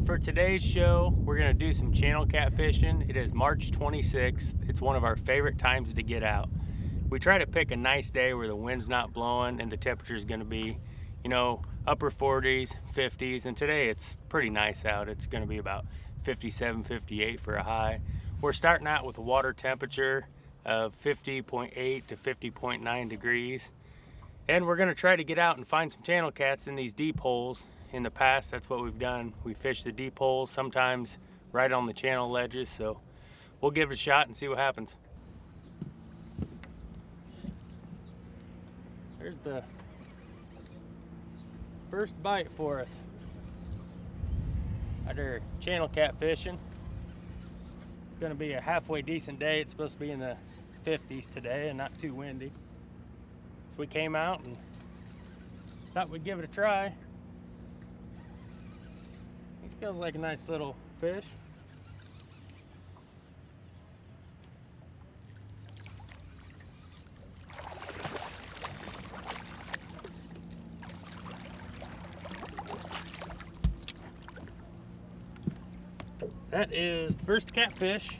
For today's show, we're going to do some channel catfishing. It is March 26th. It's one of our favorite times to get out. We try to pick a nice day where the wind's not blowing and the temperature is going to be, upper 40s, 50s, and today it's pretty nice out. It's going to be about 57, 58 for a high. We're starting out with a water temperature of 50.8 to 50.9 degrees. And we're going to try to get out and find some channel cats in these deep holes. In the past, that's what we've done. We fish the deep holes, sometimes right on the channel ledges, so we'll give it a shot and see what happens. There's the first bite for us. Under channel catfishing. It's going to be a halfway decent day. It's supposed to be in the 50s today and not too windy. So we came out and thought we'd give it a try. It feels like a nice little fish. That is the first catfish.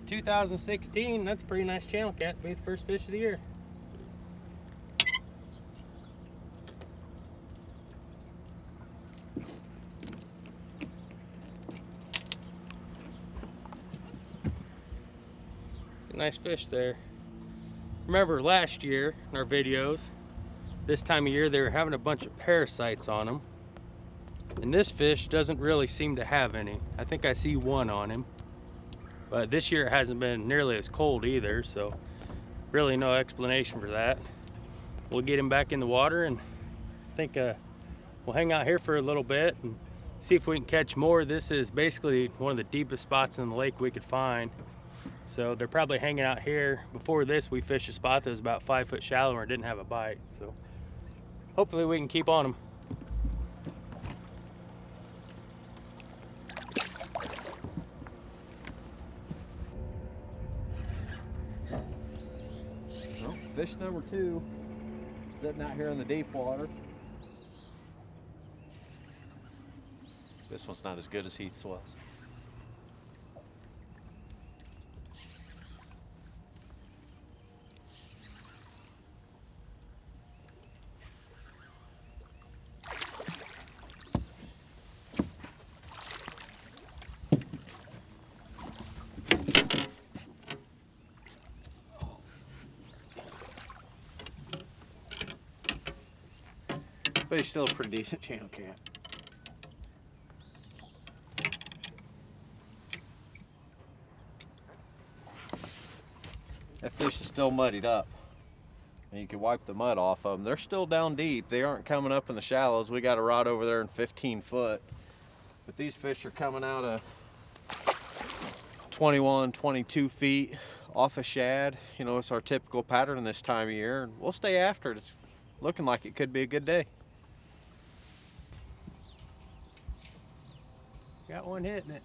2016, that's a pretty nice channel cat. Be the first fish of the year. Nice fish there. Remember last year in our videos, this time of year they were having a bunch of parasites on them. And this fish doesn't really seem to have any. I think I see one on him. But this year it hasn't been nearly as cold either, so really no explanation for that. We'll get him back in the water and I think we'll hang out here for a little bit and see if we can catch more. This is basically one of the deepest spots in the lake we could find. So they're probably hanging out here. Before this, we fished a spot that was about 5 foot shallower and didn't have a bite. So hopefully we can keep on them. Well, fish number 2, sitting out here in the deep water. This one's not as good as Heath's was. But he's still a pretty decent channel cat. That fish is still muddied up. And you can wipe the mud off of them. They're still down deep. They aren't coming up in the shallows. We got a rod over there in 15 foot. But these fish are coming out of 21, 22 feet off a shad. You know, it's our typical pattern this time of year. And we'll stay after it. It's looking like it could be a good day. Got one hitting it.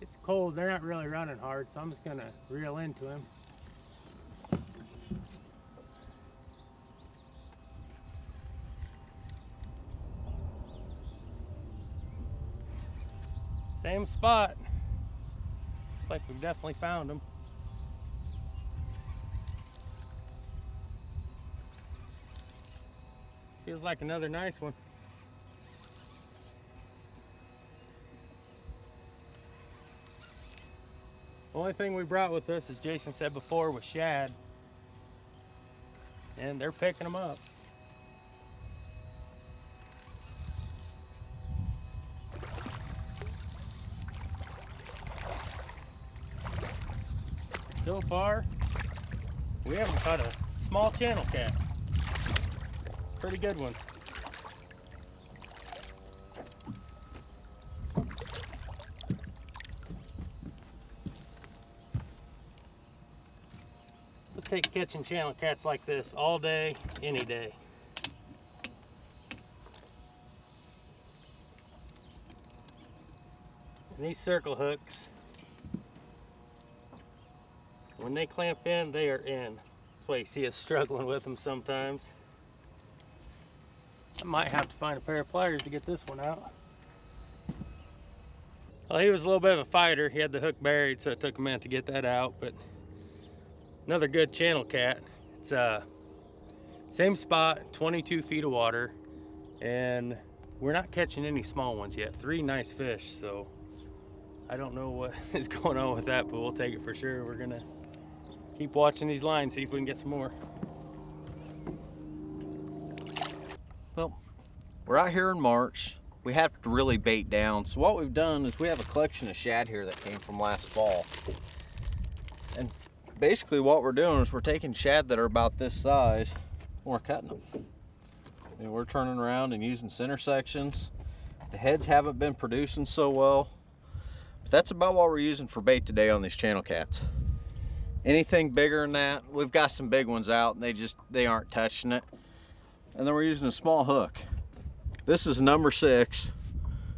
It's cold, they're not really running hard, so I'm just gonna reel into him. Same spot. Looks like we've definitely found him. Feels like another nice one. The only thing we brought with us, as Jason said before, was shad. And they're picking them up. So far, we haven't caught a small channel cat. Pretty good ones. We'll take catching channel cats like this all day, any day. And these circle hooks, when they clamp in, they are in. That's why you see us struggling with them sometimes. I might have to find a pair of pliers to get this one out. Well, he was a little bit of a fighter. He had the hook buried, so it took a minute to get that out, but another good channel cat. It's same spot, 22 feet of water, and we're not catching any small ones yet. 3 nice fish, so I don't know what is going on with that, but we'll take it for sure. We're gonna keep watching these lines, see if we can get some more. Well, we're out here in March. We have to really bait down. So what we've done is we have a collection of shad here that came from last fall. And basically what we're doing is we're taking shad that are about this size, and we're cutting them. And we're turning around and using center sections. The heads haven't been producing so well, but that's about what we're using for bait today on these channel cats. Anything bigger than that, we've got some big ones out and they aren't touching it. And then we're using a small hook. This is number 6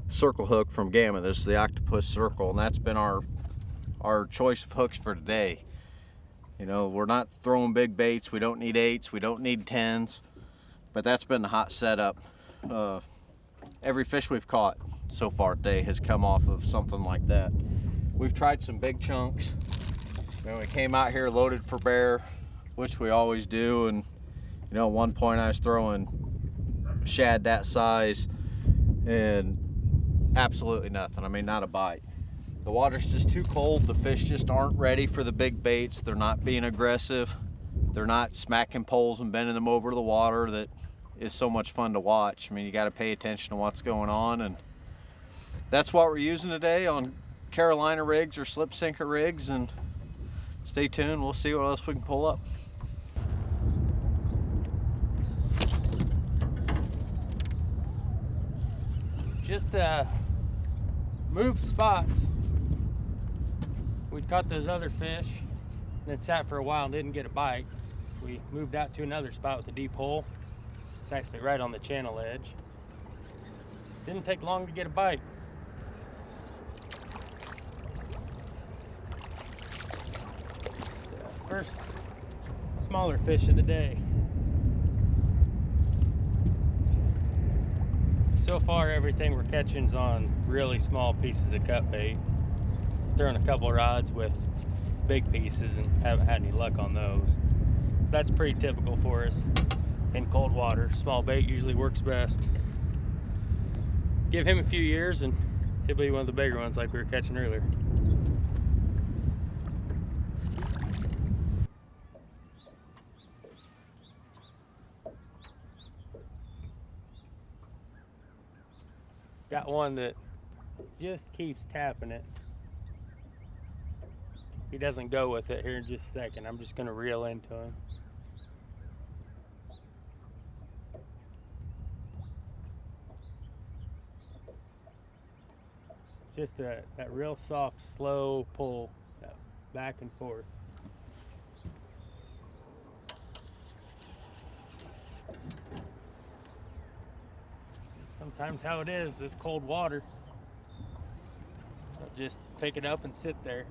circle hook from Gamma. This is the octopus circle, and that's been our choice of hooks for today. You know, we're not throwing big baits. We don't need 8s, we don't need 10s, but that's been the hot setup. Every fish we've caught so far today has come off of something like that. We've tried some big chunks. You know, we came out here loaded for bear, which we always do, and you know, at one point I was throwing shad that size and absolutely nothing. I mean, not a bite. The water's just too cold. The fish just aren't ready for the big baits. They're not being aggressive. They're not smacking poles and bending them over the water that is so much fun to watch. I mean, you got to pay attention to what's going on, and that's what we're using today on Carolina rigs or slip sinker rigs. And stay tuned, we'll see what else we can pull up. Just moved spots. We caught those other fish, then sat for a while and didn't get a bite. We moved out to another spot with a deep hole. It's actually right on the channel edge. Didn't take long to get a bite. First smaller fish of the day. So far, everything we're catching is on really small pieces of cut bait. Throwing a couple rods with big pieces and haven't had any luck on those. That's pretty typical for us in cold water. Small bait usually works best. Give him a few years and he'll be one of the bigger ones like we were catching earlier. Got one that just keeps tapping it. He doesn't go with it here in just a second. I'm just gonna reel into him. Just that real soft, slow pull, that back and forth. Sometimes how it is, this cold water. I'll just pick it up and sit there.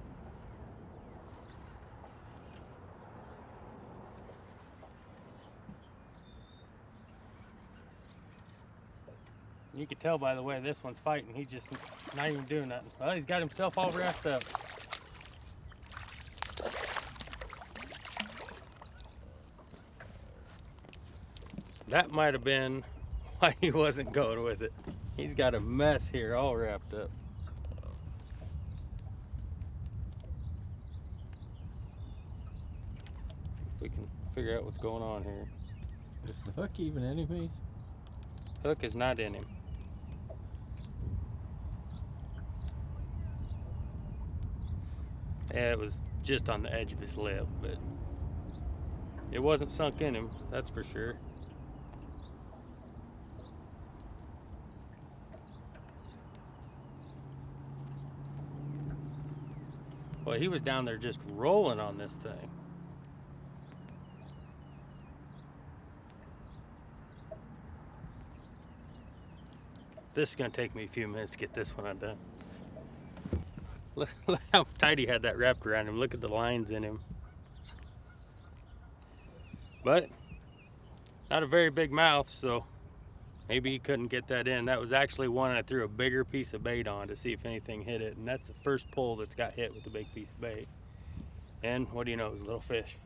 You can tell by the way this one's fighting, he's just not even doing nothing. Well, he's got himself all wrapped up. That might have been why he wasn't going with it. He's got a mess here all wrapped up. We can figure out what's going on here. Is the hook even in him? Hook is not in him. Yeah, it was just on the edge of his lip, but it wasn't sunk in him, that's for sure. Well, he was down there just rolling on this thing. This is gonna take me a few minutes to get this one undone. Look how tight he had that wrapped around him. Look at the lines in him. But not a very big mouth, so Maybe he couldn't get that in. That was actually one I threw a bigger piece of bait on to see if anything hit it. And that's the first pull that's got hit with a big piece of bait. And what do you know, it was a little fish.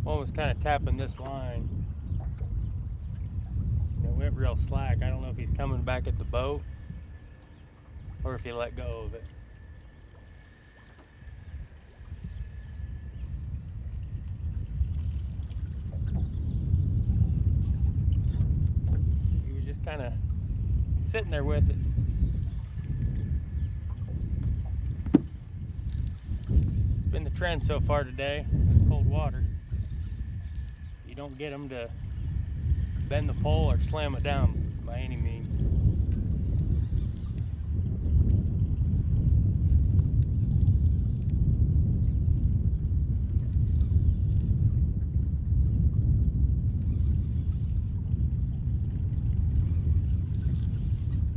One was kind of tapping this line. It went real slack. I don't know if he's coming back at the boat or if he let go of it. He was just kind of sitting there with it. It's been the trend so far today, this cold water. You don't get them to bend the pole or slam it down by any means.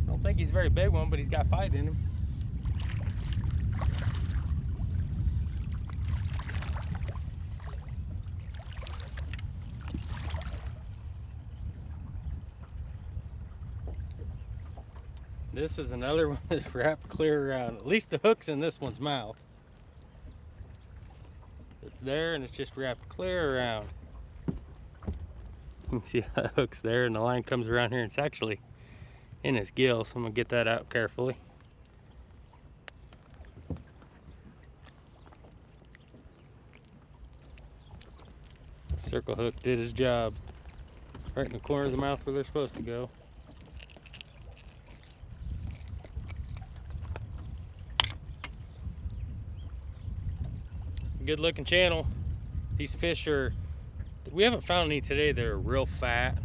I don't think he's a very big one, but he's got fight in him. This is another one that's wrapped clear around. At least the hook's in this one's mouth. It's there and it's just wrapped clear around. You can see how the hook's there and the line comes around here and it's actually in his gill, so I'm gonna get that out carefully. Circle hook did his job. Right in the corner of the mouth where they're supposed to go. Good looking channel. These fish are, we haven't found any today that are real fat,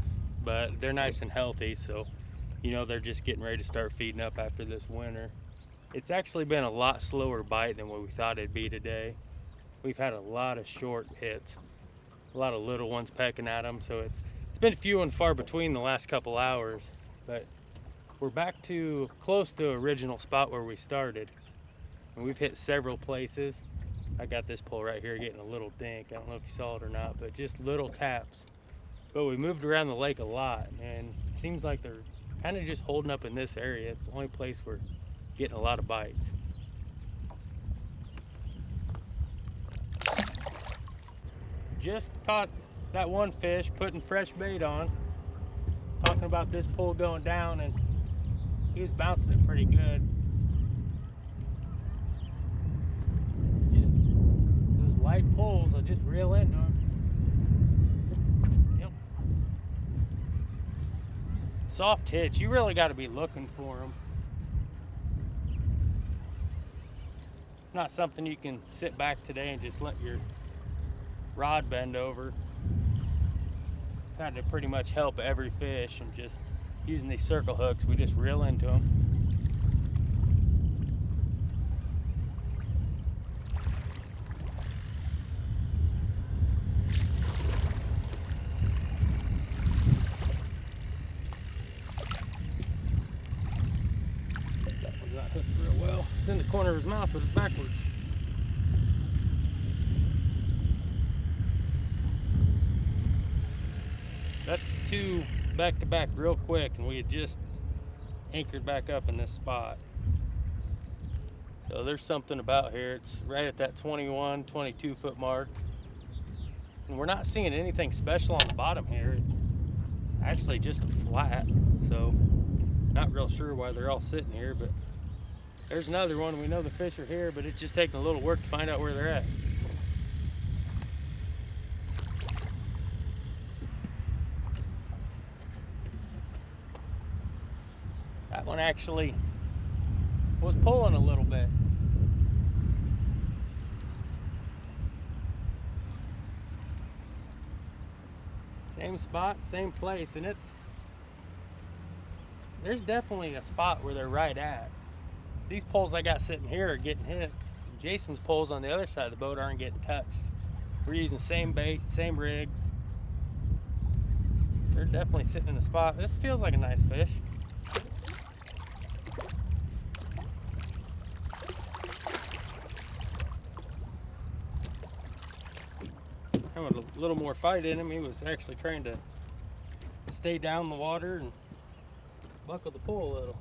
but they're nice and healthy, so you know they're just getting ready to start feeding up after this winter. It's actually been a lot slower bite than what we thought it'd be today. We've had a lot of short hits, a lot of little ones pecking at them, so it's been few and far between the last couple hours, but we're back to close to original spot where we started, and we've hit several places. I got this pole right here getting a little dink. I don't know if you saw it or not, but just little taps. But we moved around the lake a lot, and it seems like they're kind of just holding up in this area. It's the only place we're getting a lot of bites. Just caught that one fish putting fresh bait on. Talking about this pole going down, and he was bouncing it pretty good. Light pulls, I just reel into them. Yep. Soft hits, you really got to be looking for them. It's not something you can sit back today and just let your rod bend over. I've had to pretty much help every fish, and just using these circle hooks, we just reel into them. It's in the corner of his mouth, but it's backwards. That's two back to back real quick, and we had just anchored back up in this spot. So there's something about here. It's right at that 21, 22 foot mark. And we're not seeing anything special on the bottom here. It's actually just a flat. So not real sure why they're all sitting here, but there's another one. We know the fish are here, but it's just taking a little work to find out where they're at. That one actually was pulling a little bit. Same spot, same place, and there's definitely a spot where they're right at. These poles I got sitting here are getting hit. Jason's poles on the other side of the boat aren't getting touched. We're using the same bait, same rigs. They're definitely sitting in a spot. This feels like a nice fish. having a little more fight in him. He was actually trying to stay down the water and buckle the pole a little.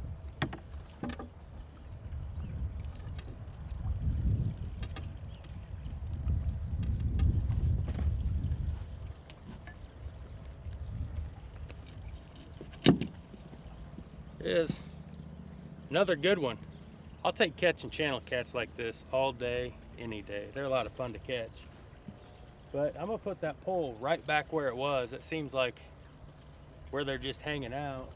Is another good one. I'll take catching channel cats like this all day, any day. They're a lot of fun to catch. But I'm gonna put that pole right back where it was. It seems like where they're just hanging out.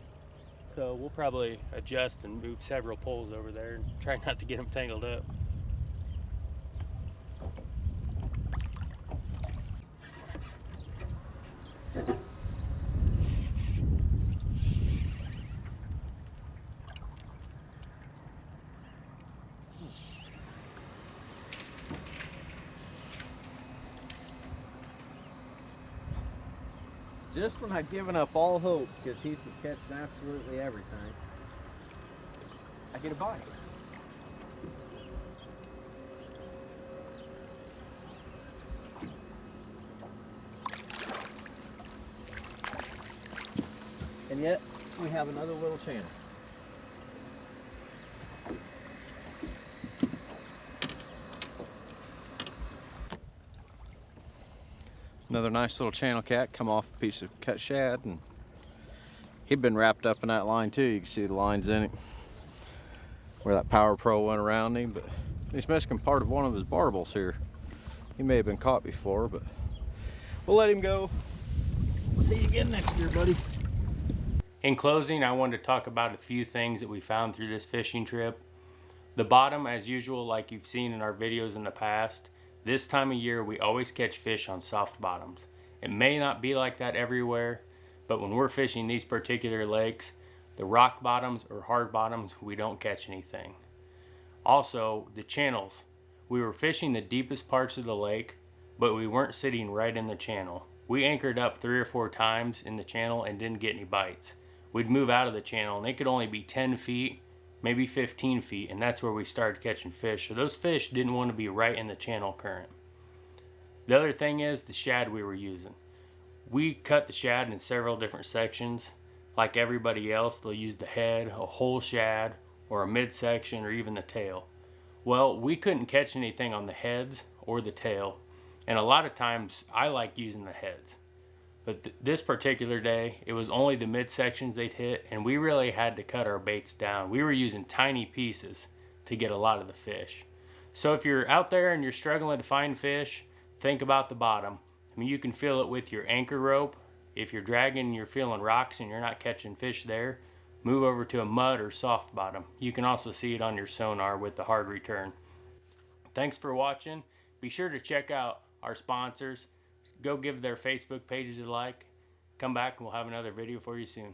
So we'll probably adjust and move several poles over there and try not to get them tangled up. Just when I'd given up all hope because Heath was catching absolutely everything, I get a bite. And yet, we have another little channel. Another nice little channel cat come off a piece of cut shad, and he'd been wrapped up in that line too. You can see the lines in it where that Power Pro went around him, but he's missing part of one of his barbels here. He may have been caught before, but we'll let him go. See you again next year, buddy. In closing, I wanted to talk about a few things that we found through this fishing trip. The bottom, as usual, like you've seen in our videos in the past, this time of year we always catch fish on soft bottoms. It may not be like that everywhere, but when we're fishing these particular lakes, the rock bottoms or hard bottoms, we don't catch anything. Also, the channels. We were fishing the deepest parts of the lake, but we weren't sitting right in the channel. We anchored up 3 or 4 times in the channel and didn't get any bites. We'd move out of the channel and they could only be 10 feet, maybe 15 feet, and that's where we started catching fish. So those fish didn't want to be right in the channel current. The other thing is the shad we were using. We cut the shad in several different sections. Like everybody else, they'll use the head, a whole shad, or a midsection, or even the tail. Well, we couldn't catch anything on the heads or the tail, and a lot of times I like using the heads. But this particular day, it was only the midsections they'd hit, and we really had to cut our baits down. We were using tiny pieces to get a lot of the fish. So if you're out there and you're struggling to find fish, think about the bottom. I mean, you can feel it with your anchor rope. If you're dragging and you're feeling rocks and you're not catching fish there, move over to a mud or soft bottom. You can also see it on your sonar with the hard return. Thanks for watching. Be sure to check out our sponsors. Go give their Facebook pages a like. Come back and we'll have another video for you soon.